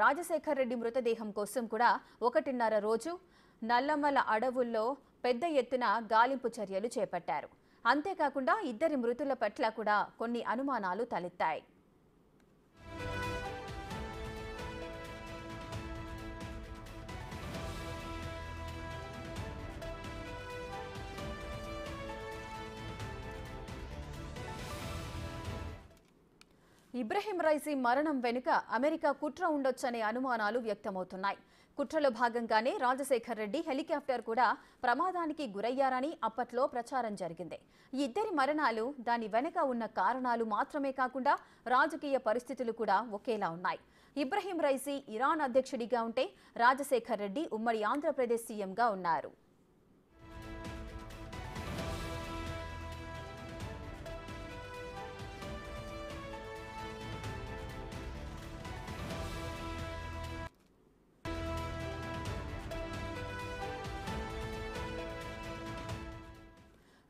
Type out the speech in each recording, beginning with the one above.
రాజశేఖర్ రెడ్డి మృతదేహం కోసం కూడా 1.5 రోజు నల్లమల అడవుల్లో పెద్ద ఎత్తున గాలింపు చర్యలు చేపట్టారు. అంతేకాకుండా ఇద్దరి మృతుల పట్ల కూడా కొన్ని అనుమానాలు తలెత్తాయి. ఇబ్రహీం రైసీ మరణం వెనుక అమెరికా కుట్ర ఉండొచ్చనే అనుమానాలు వ్యక్తమవుతున్నాయి. కుట్రలో భాగంగానే రాజశేఖర్ రెడ్డి హెలికాప్టర్ కూడా ప్రమాదానికి గురయ్యారని అప్పట్లో ప్రచారం జరిగింది. ఈ ఇద్దరి మరణాలు దాని వెనుక ఉన్న కారణాలు మాత్రమే కాకుండా రాజకీయ పరిస్థితులు కూడా ఒకేలా ఉన్నాయి. ఇబ్రహీం రైసీ ఇరాన్ అధ్యక్షుడిగా ఉంటే రాజశేఖర్ రెడ్డి ఉమ్మడి ఆంధ్రప్రదేశ్ సీఎంగా ఉన్నారు.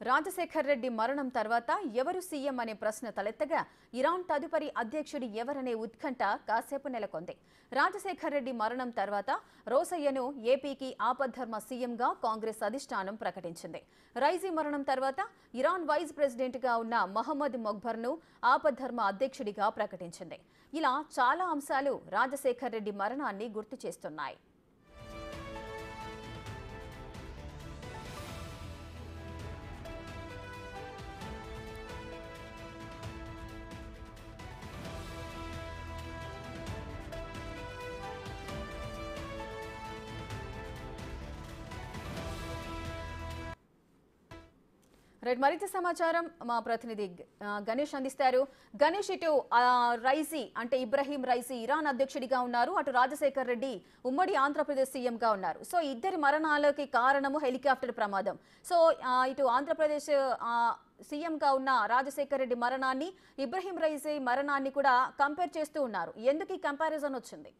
రాజశేఖర్ రెడ్డి మరణం తర్వాత ఎవరు సీఎం అనే ప్రశ్న తలెత్తగా ఇరాన్ తదుపరి అధ్యక్షుడు ఎవరనే ఉత్కంఠ కాసేపు నెలకొంది. రాజశేఖర్ రెడ్డి మరణం తర్వాత రోసయ్యను ఏపీకి ఆపద్ధర్మ సీఎంగా కాంగ్రెస్ అధిష్టానం ప్రకటించింది. రైజీ మరణం తర్వాత ఇరాన్ వైస్ ప్రెసిడెంట్గా ఉన్న మహమ్మద్ మొగ్బర్ను ఆపద్ధర్మ అధ్యక్షుడిగా ప్రకటించింది. ఇలా చాలా అంశాలు రాజశేఖర్ రెడ్డి మరణాన్ని గుర్తు చేస్తున్నాయి. మరింత సమాచారం మా ప్రతినిధి గణేష్ అందిస్తారు. గణేష్, ఇటు రైసీ అంటే ఇబ్రహీం రైసీ ఇరాన్ అధ్యక్షుడిగా ఉన్నారు, అటు రాజశేఖర్ రెడ్డి ఉమ్మడి ఆంధ్రప్రదేశ్ సీఎంగా ఉన్నారు. సో ఇద్దరి మరణాలకి కారణము హెలికాప్టర్ ప్రమాదం. సో ఇటు ఆంధ్రప్రదేశ్ సీఎంగా ఉన్న రాజశేఖర్ రెడ్డి మరణాన్ని ఇబ్రహీం రైసీ మరణాన్ని కూడా కంపేర్ చేస్తూ ఉన్నారు. ఎందుకు ఈ కంపారిజన్ వచ్చింది?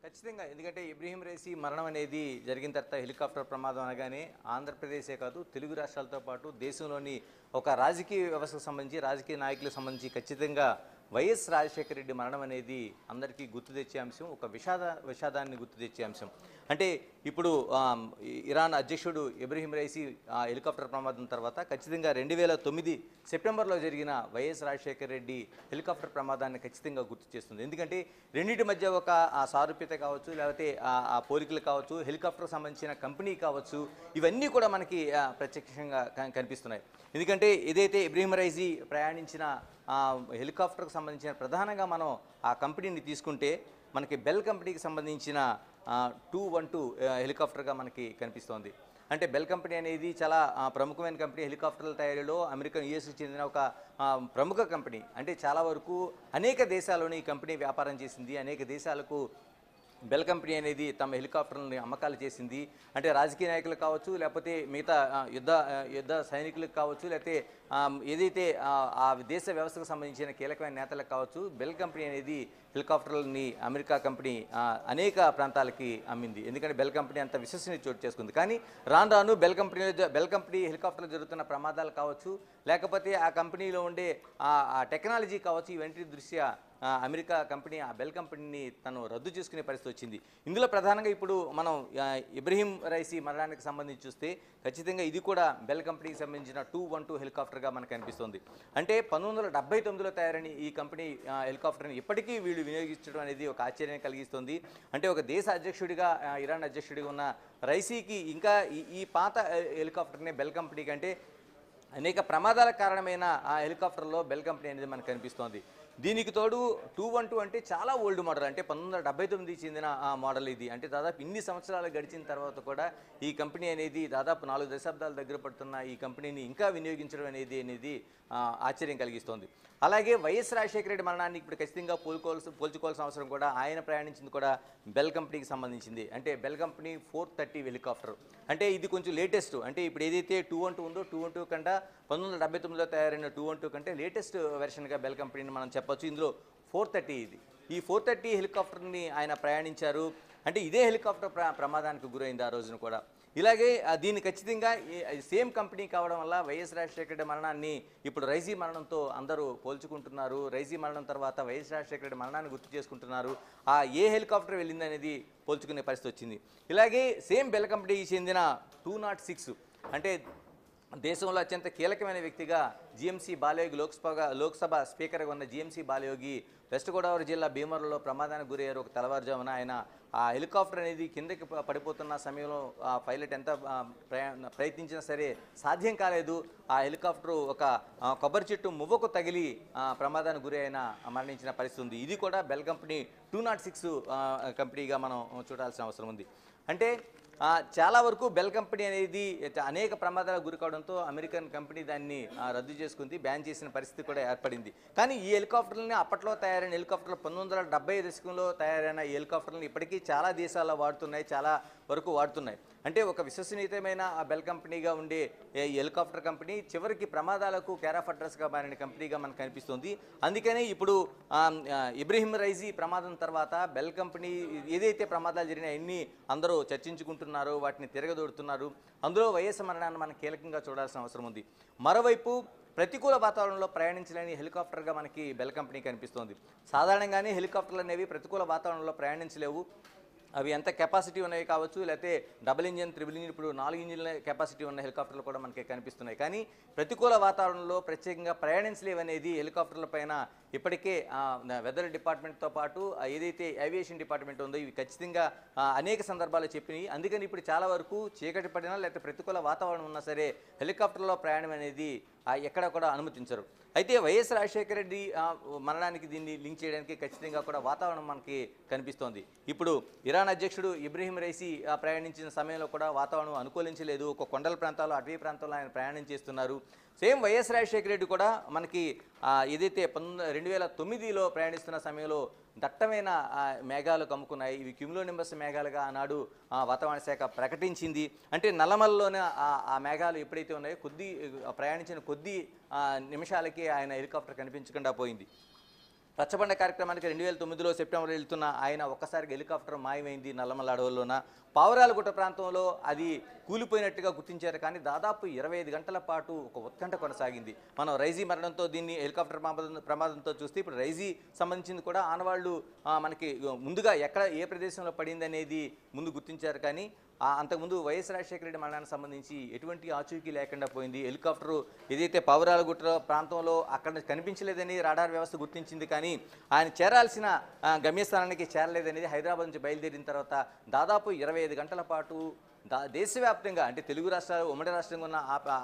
ఖచ్చితంగా, ఎందుకంటే ఇబ్రహీం రైసీ మరణం అనేది జరిగిన తర్వాత హెలికాప్టర్ ప్రమాదం అనగానే ఆంధ్రప్రదేశే కాదు తెలుగు రాష్ట్రాలతో పాటు దేశంలోని ఒక రాజకీయ వ్యవస్థకు సంబంధించి రాజకీయ నాయకులకు సంబంధించి ఖచ్చితంగా వైఎస్ రాజశేఖర రెడ్డి మరణం అనేది అందరికీ గుర్తు తెచ్చే అంశం, ఒక విషాదాన్ని గుర్తు తెచ్చే అంశం. అంటే ఇప్పుడు ఇరాన్ అధ్యక్షుడు ఇబ్రహీం రైసీ హెలికాప్టర్ ప్రమాదం తర్వాత ఖచ్చితంగా 2009 సెప్టెంబర్లో జరిగిన వైఎస్ రాజశేఖర రెడ్డి హెలికాప్టర్ ప్రమాదాన్ని ఖచ్చితంగా గుర్తు చేస్తుంది. ఎందుకంటే రెండింటి మధ్య ఒక సారూప్యత కావచ్చు, లేకపోతే ఆ పోలికలు కావచ్చు, హెలికాప్టర్కి సంబంధించిన కంపెనీ కావచ్చు, ఇవన్నీ కూడా మనకి ప్రత్యక్షంగా కనిపిస్తున్నాయి. ఎందుకంటే ఏదైతే ఇబ్రహీం రైసీ ప్రయాణించిన హెలికాప్టర్కి సంబంధించిన ప్రధానంగా మనం ఆ కంపెనీని తీసుకుంటే మనకి బెల్ కంపెనీకి సంబంధించిన 212 హెలికాప్టర్గా మనకి కనిపిస్తోంది. అంటే బెల్ కంపెనీ అనేది చాలా ప్రముఖమైన కంపెనీ, హెలికాప్టర్ల తయారీలో అమెరికన్ యుఎస్కి చెందిన ఒక ప్రముఖ కంపెనీ. అంటే చాలా వరకు అనేక దేశాల్లోని ఈ కంపెనీ వ్యాపారం చేసింది, అనేక దేశాలకు బెల్ కంపెనీ అనేది తమ హెలికాప్టర్లని అమ్మకాలు చేసింది. అంటే రాజకీయ నాయకులకు కావచ్చు, లేకపోతే మిగతా యుద్ధ సైనికులకు కావచ్చు, లేకపోతే ఏదైతే ఆ దేశ వ్యవస్థకు సంబంధించిన కీలకమైన నేతలకు కావచ్చు, బెల్ కంపెనీ అనేది హెలికాప్టర్లని అమెరికా కంపెనీ అనేక ప్రాంతాలకి అమ్మింది. ఎందుకంటే బెల్ కంపెనీ అంత విశ్వసనీయ చోటు చేసుకుంది. కానీ రాను బెల్ కంపెనీ హెలికాప్టర్లు జరుగుతున్న ప్రమాదాలు కావచ్చు, లేకపోతే ఆ కంపెనీలో ఉండే ఆ టెక్నాలజీ కావచ్చు, ఇవన్నీ దృష్ట్యా అమెరికా కంపెనీ ఆ బెల్ కంపెనీని తను రద్దు చేసుకునే పరిస్థితి వచ్చింది. ఇందులో ప్రధానంగా ఇప్పుడు మనం ఇబ్రహీం రైసీ మరణానికి సంబంధించి చూస్తే ఖచ్చితంగా ఇది కూడా బెల్ కంపెనీకి సంబంధించిన 212 హెలికాప్టర్గా మనకు కనిపిస్తుంది. అంటే 1979లో తయారైన ఈ కంపెనీ హెలికాప్టర్ని ఇప్పటికీ వీళ్ళు వినియోగించడం అనేది ఒక ఆశ్చర్యం కలిగిస్తుంది. అంటే ఒక దేశ అధ్యక్షుడిగా ఇరాన్ అధ్యక్షుడిగా ఉన్న రైసీకి ఇంకా ఈ పాత హెలికాప్టర్నే బెల్ కంపెనీ కంటే అనేక ప్రమాదాలకు కారణమైన ఆ హెలికాప్టర్లో బెల్ కంపెనీ అనేది మనకు కనిపిస్తోంది. దీనికి తోడు 212 అంటే చాలా ఓల్డ్ మోడల్, అంటే 1979 చెందిన ఆ మోడల్ ఇది. అంటే దాదాపు ఇన్ని సంవత్సరాలు గడిచిన తర్వాత కూడా ఈ కంపెనీ అనేది దాదాపు 4 దశాబ్దాల దగ్గర పడుతున్న ఈ కంపెనీని ఇంకా వినియోగించడం అనేది ఆశ్చర్యం కలిగిస్తోంది. అలాగే వైఎస్ రాజశేఖర రెడ్డి మరణాన్ని ఇప్పుడు ఖచ్చితంగా పోల్చుకోవాల్సిన అవసరం కూడా, ఆయన ప్రయాణించింది కూడా బెల్ కంపెనీకి సంబంధించింది. అంటే బెల్ కంపెనీ 430 హెలికాప్టర్. అంటే ఇది కొంచెం లేటెస్ట్. అంటే ఇప్పుడు ఏదైతే 212 ఉందో 212 కంటే 1979లో తయారైన 212 కంటే లేటెస్ట్ వెర్షన్గా బెల్ కంపెనీని మనం చెప్పొచ్చు. ఇందులో 430 ఇది. ఈ 430 హెలికాప్టర్ని ఆయన ప్రయాణించారు. అంటే ఇదే హెలికాప్టర్ ప్రమాదానికి గురైంది ఆ రోజున కూడా. ఇలాగే దీన్ని ఖచ్చితంగా సేమ్ కంపెనీ కావడం వల్ల వైఎస్ రాజశేఖర రెడ్డి మరణాన్ని ఇప్పుడు రైజీ మరణంతో అందరూ పోల్చుకుంటున్నారు. రైజీ మరణం తర్వాత వైఎస్ రాజశేఖర రెడ్డి మరణాన్ని గుర్తు చేసుకుంటున్నారు. ఏ హెలికాప్టర్ వెళ్ళింది అనేది పోల్చుకునే పరిస్థితి వచ్చింది. ఇలాగే సేమ్ బెల్ కంపెనీకి చెందిన 206 అంటే దేశంలో అత్యంత కీలకమైన వ్యక్తిగా జీఎంసీ బాలయోగి లోక్సభ స్పీకర్గా ఉన్న జీఎంసీ బాలయోగి వెస్ట్ గోదావరి జిల్లా భీమవరంలో ప్రమాదానికి గురయ్యారు. ఒక తెల్లవారుజామున ఆయన ఆ హెలికాప్టర్ అనేది కిందకి పడిపోతున్న సమయంలో ఆ పైలట్ ఎంత ప్రయత్నించినా సరే సాధ్యం కాలేదు. ఆ హెలికాప్టర్ ఒక కొబ్బరి చెట్టు మువ్వకు తగిలి ప్రమాదానికి గురి అయిన మరణించిన పరిస్థితి ఉంది. ఇది కూడా బెల్ కంపెనీ 206 కంపెనీగా మనం చూడాల్సిన అవసరం ఉంది. అంటే చాలా వరకు బెల్ కంపెనీ అనేది అనేక ప్రమాదాలకు గురి కావడంతో అమెరికన్ కంపెనీ దాన్ని రద్దు చేసుకుంది, బ్యాన్ చేసిన పరిస్థితి కూడా ఏర్పడింది. కానీ ఈ హెలికాప్టర్లని అప్పట్లో తయారైన హెలికాప్టర్లు 1970 దశకంలో తయారైన ఈ హెలికాప్టర్లను ఇప్పటికీ చాలా దేశాల్లో వాడుతున్నాయి, చాలా వరకు వాడుతున్నాయి. అంటే ఒక విశ్వసనీయమైన ఆ బెల్ కంపెనీగా ఉండే ఈ హెలికాప్టర్ కంపెనీ చివరికి ప్రమాదాలకు కేర్ ఆఫ్ అడ్రస్గా మారిన కంపెనీగా మనకు కనిపిస్తుంది. అందుకనే ఇప్పుడు ఇబ్రహీం రైజీ ప్రమాదం తర్వాత బెల్ కంపెనీ ఏదైతే ప్రమాదాలు జరిగినాయి అన్నీ అందరూ చర్చించుకుంటున్నారు, వాటిని తిరగదోడుతున్నారు. అందులో వైఎస్ మరణాన్ని మనం కీలకంగా చూడాల్సిన అవసరం ఉంది. మరోవైపు ప్రతికూల వాతావరణంలో ప్రయాణించలేని హెలికాప్టర్గా మనకి బెల్ కంపెనీ కనిపిస్తోంది. సాధారణంగానే హెలికాప్టర్లు అనేవి ప్రతికూల వాతావరణంలో ప్రయాణించలేవు. అవి ఎంత కెపాసిటీ ఉన్నాయి కావచ్చు, లేకపోతే డబుల్ ఇంజిన్, ట్రిపుల్ ఇంజిన్, ఇప్పుడు 4 ఇంజిన్ల కెపాసిటీ ఉన్న హెలికాప్టర్లు కూడా మనకి కనిపిస్తున్నాయి. కానీ ప్రతికూల వాతావరణంలో ప్రత్యేకంగా ప్రయాణించలేవనేది హెలికాప్టర్ల పైన ఇప్పటికే వెదర్ డిపార్ట్మెంట్తో పాటు ఏదైతే ఏవియేషన్ డిపార్ట్మెంట్ ఉందో ఇవి ఖచ్చితంగా అనేక సందర్భాలు చెప్పినాయి. అందుకని ఇప్పుడు చాలా వరకు చీకటి పడినా లేకపోతే ప్రతికూల వాతావరణం ఉన్నా సరే హెలికాప్టర్లో ప్రయాణం అనేది ఎక్కడ కూడా అనుమతించరు. అయితే వైఎస్ రాజశేఖర రెడ్డి మరణానికి దీన్ని లింక్ చేయడానికి ఖచ్చితంగా కూడా వాతావరణం మనకి కనిపిస్తోంది. ఇప్పుడు ఇరాన్ అధ్యక్షుడు ఇబ్రహీం రైసీ ప్రయాణించిన సమయంలో కూడా వాతావరణం అనుకూలించలేదు. ఒక కొండల ప్రాంతాల్లో, అటవీ ప్రాంతాల్లో ఆయన ప్రయాణం చేస్తున్నారు. సేమ్ వైఎస్ రాజశేఖర రెడ్డి కూడా మనకి ఏదైతే 2009లో ప్రయాణిస్తున్న సమయంలో దట్టమైన మేఘాలు కమ్ముకున్నాయి. ఇవి క్యూములోనింబస్ మేఘాలుగా ఆనాడు వాతావరణ శాఖ ప్రకటించింది. అంటే నల్లమల్లోనే ఆ మేఘాలు ఎప్పుడైతే ఉన్నాయో ప్రయాణించిన కొద్ది నిమిషాలకి ఆయన హెలికాప్టర్ కనిపించకుండా పోయింది. రచ్చబండ కార్యక్రమానికి 2009లో సెప్టెంబర్ వెళ్తున్న ఆయన ఒక్కసారిగా హెలికాప్టర్ మాయమైంది నల్లమల్ల అడవుల్లోన. పావురాలగుట్ట ప్రాంతంలో అది కూలిపోయినట్టుగా గుర్తించారు. కానీ దాదాపు 25 గంటల పాటు ఒక ఉత్కంఠ కొనసాగింది. మనం రైజీ మరణంతో దీన్ని హెలికాప్టర్ ప్రమాదంతో చూస్తే ఇప్పుడు రైజీ సంబంధించింది కూడా ఆనవాళ్ళు మనకి ముందుగా ఏ ప్రదేశంలో పడింది అనేది ముందు గుర్తించారు. కానీ అంతకుముందు వైఎస్ రాజశేఖర రెడ్డి మరణానికి సంబంధించి ఎటువంటి ఆచూకీ లేకుండా పోయింది. హెలికాప్టరు ఏదైతే పావురాలగుట్ట ప్రాంతంలో అక్కడ కనిపించలేదని రాడార్ వ్యవస్థ గుర్తించింది. కానీ ఆయన చేరాల్సిన గమ్యస్థానానికి చేరలేదనేది హైదరాబాద్ నుంచి బయలుదేరిన తర్వాత దాదాపు 25 గంటల పాటు దేశవ్యాప్తంగా, అంటే తెలుగు రాష్ట్రాలు ఉమ్మడి రాష్ట్రంగా ఉన్న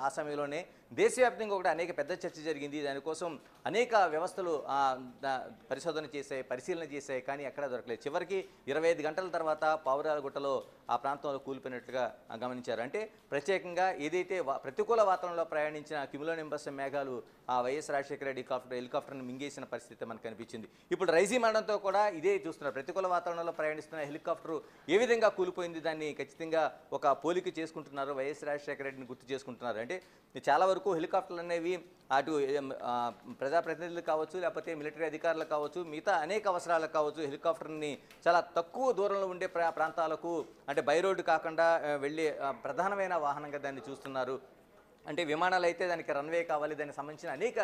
ఆ సమయంలోనే దేశవ్యాప్తంగా కూడా అనేక పెద్ద చర్చ జరిగింది. దానికోసం అనేక వ్యవస్థలు పరిశోధన చేశాయి, పరిశీలన చేశాయి. కానీ ఎక్కడా దొరకలేదు. చివరికి 25 గంటల తర్వాత పావురాలగుట్టలో ఆ ప్రాంతంలో కూలిపోయినట్లుగా గమనించారు. అంటే ప్రత్యేకంగా ఏదైతే ప్రతికూల వాతావరణంలో ప్రయాణించిన క్యూములోనింబస్ మేఘాలు ఆ వైఎస్ రాజశేఖర రెడ్డి హెలికాప్టర్ని మింగేసిన పరిస్థితి మనకు కనిపించింది. ఇప్పుడు రైజీ మరణంతో కూడా ఇదే చూస్తున్నారు. ప్రతికూల వాతావరణంలో ప్రయాణిస్తున్న హెలికాప్టర్ ఏ విధంగా కూలిపోయింది దాన్ని ఖచ్చితంగా ఒక పోలిక చేసుకుంటున్నారు. వైఎస్ రాజశేఖర రెడ్డిని గుర్తు చేసుకుంటున్నారు. అంటే చాలా వరకు హెలికాప్టర్లు అనేవి అటు ప్రజాప్రతినిధులు కావచ్చు, లేకపోతే మిలిటరీ అధికారులు కావచ్చు, మిగతా అనేక అవసరాలకు కావచ్చు హెలికాప్టర్ని చాలా తక్కువ దూరంలో ఉండే ప్రాంతాలకు, అంటే బై రోడ్డు కాకుండా వెళ్ళే ప్రధానమైన వాహనంగా దాన్ని చూస్తున్నారు. అంటే విమానాలు అయితే దానికి రన్వే కావాలి, దానికి సంబంధించిన అనేక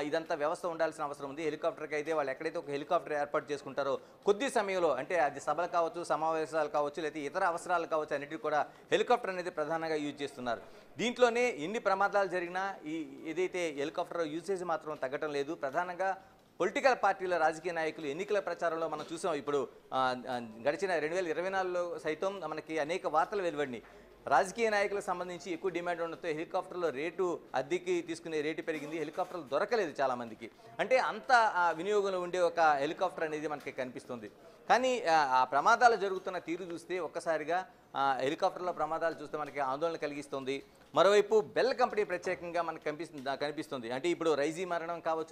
ఇదంతా వ్యవస్థ ఉండాల్సిన అవసరం ఉంది. హెలికాప్టర్కి అయితే వాళ్ళు ఎక్కడైతే ఒక హెలికాప్టర్ ఏర్పాటు చేసుకుంటారో కొద్ది సమయంలో, అంటే అది సభలు కావచ్చు, సమావేశాలు కావచ్చు, లేదా ఇతర అవసరాలు కావచ్చు, అన్నిటికీ కూడా హెలికాప్టర్ అనేది ప్రధానంగా యూజ్ చేస్తున్నారు. దీంట్లోనే ఎన్ని ప్రమాదాలు జరిగినా ఏదైతే హెలికాప్టర్ యూసేజ్ మాత్రం తగ్గటం లేదు. ప్రధానంగా పొలిటికల్ పార్టీల రాజకీయ నాయకులు ఎన్నికల ప్రచారంలో మనం చూసాం. ఇప్పుడు గడిచిన 2024లో సైతం మనకి అనేక వార్తలు వెలువడినాయి. రాజకీయ నాయకులకు సంబంధించి ఎక్కువ డిమాండ్ ఉండడంతో హెలికాప్టర్లో రేటు, అద్దెకి తీసుకునే రేటు పెరిగింది. హెలికాప్టర్లు దొరకలేదు చాలామందికి. అంటే అంత వినియోగంలో ఉండే ఒక హెలికాప్టర్ అనేది మనకి కనిపిస్తుంది. కానీ ఆ ప్రమాదాలు జరుగుతున్న తీరు చూస్తే ఒక్కసారిగా హెలికాప్టర్లో ప్రమాదాలు చూస్తే మనకి ఆందోళన కలిగిస్తుంది. మరోవైపు బెల్ కంపెనీ ప్రత్యేకంగా మనకు కనిపిస్తుంది. అంటే ఇప్పుడు రైజీ మరణం కావచ్చు,